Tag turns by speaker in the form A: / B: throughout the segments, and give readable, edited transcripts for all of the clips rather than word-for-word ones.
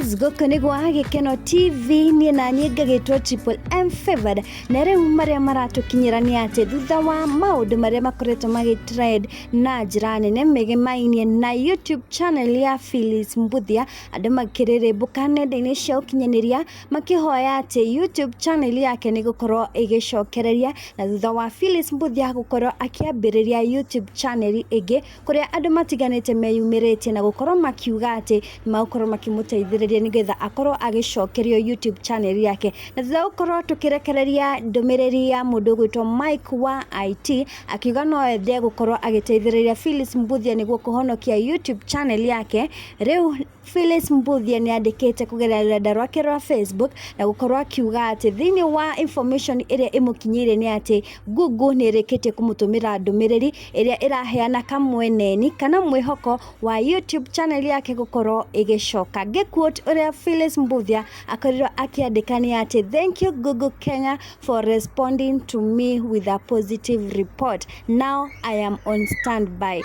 A: guys, Gucokereria Gikeno TV ni na nyingagitwo Triple M Favored na riu maria maratukinyirania ati thutha wa maundu maria makoretwo magitrend na njira nene megemainie na YouTube channel ya PHYLLIS MBUTHIA andu makiririmbũka nenda-inĩ cia ũkinyanĩria makihoya ati YouTube channel yake ni gukorwo igicokereria na thutha wa PHYLLIS MBUTHIA gukorwo akiambĩrĩria YouTube channel ĩngĩ kuria andu matiganĩte meyumĩrĩtie na gukorwo makiuga ati makorwo makimuteithĩrĩria nigetha akorwo agicokerio YouTube channel yake na thutha gukorwo tukirekereria ndũmĩrĩri ya mũndũ gwĩtwo Mike wa IT akiuga no ende gukorwo agiteithĩrĩria PHYLLIS MBUTHIA niguo kuhonokia YouTube channel yake. Riu PHYLLIS MBUTHIA ni andĩkĩte kugerera rũrenda rwake rwa Facebook na gukorwo akiuga ati thĩinĩ wa information ĩrĩa ĩmũkinyĩire ni ati Google ni ĩrĩkĩtie kũmũtũmĩra ndũmĩrĩri ĩrĩa ĩraheana kamweneni kana mwĩhoko wa YouTube channel yake gukorwo igicoka. Ngĩquote ũrĩa PHYLLIS MBUTHIA akorirwo akiandĩka ni ati thank you Google Kenya for responding to me with a positive report. Now I am on standby.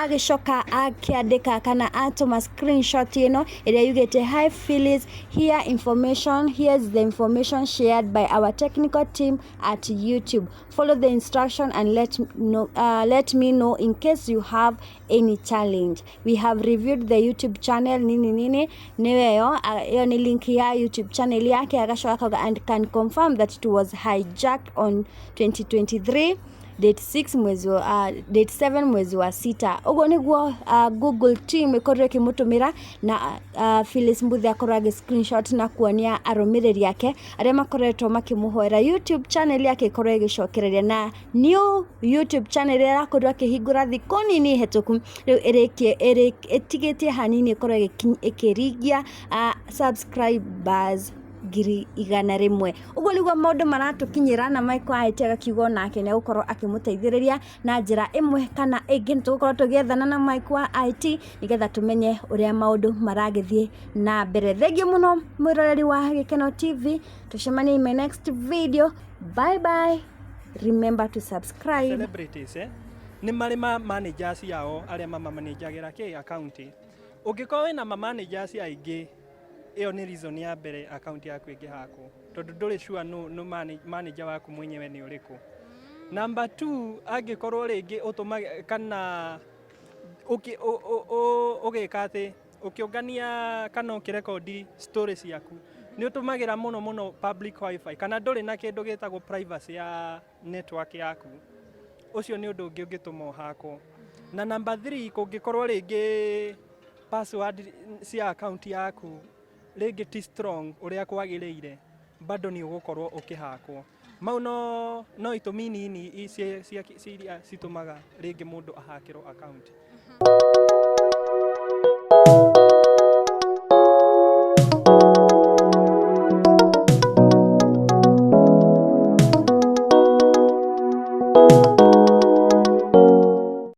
A: Agicoka akiandĩka kana atoma screenshot ĩno ĩrĩa yugĩte hi PHYLLIS, here's the information shared by our technical team at YouTube. Follow the instruction and let me know in case you have any challenge. We have reviewed the YouTube channel nini niyo ni link ya YouTube channel yake agacoka and can confirm that it was hijacked on 2023 date 7 mwezi wa 6. Ugo niguo Google team ikorwo kimutumira na PHYLLIS MBUTHIA akorwo agi screenshot na kuonia arũmĩrĩri yake aria makoretwo makimuhoera YouTube channel yake ikorwo igicokereria na new YouTube channel irakorwo akihingũra thikũ nini hetũku riu ĩtigitie hanini ikorwo ikiringia subscribers 100,000. Ugo niguo maundu maratukinyira na Mike IT akiuga nake ni gukorwo akimuteithĩrĩria na njira imwe kana ĩngĩ. Nitugukorwo tugiethana na Mike wa IT nigetha tumenye uria maundu maragithie na mbere. Thengiũ muno mwiroreri wa Gikeno TV, tucemanie in my next video. Bye bye. Remember to subscribe.
B: Celebrities ni mari managers yao aria manajagira ke account. Ũngĩkorwo wĩna managers aingĩ iyo ni reason ya mbere account yaku ĩngĩhakwo tondu ndũrĩ sure no manager waku mwenyewe ni ũrĩkũ. Number 2, angĩkorwo rĩngĩ utuma kana ũgĩka atĩ ũkĩongania kana ũkĩrekondi stories yaku ni ũtũmagĩra mũno public wifi kana ndũrĩ na kĩndũ gĩtagwo privacy ya network yaku, ũcio ni ũndũ ũngĩ ũngĩtũma ũhakwo. Na number 3, kũngĩkorwo rĩngĩ password cia account yaku rĩngĩ ti strong uria kwagĩrĩire bado ni ũgũkorwo ũkĩhakwo. Mau no itũmi nini cia citumaga rĩngĩ mũndũ ahakĩrwo account.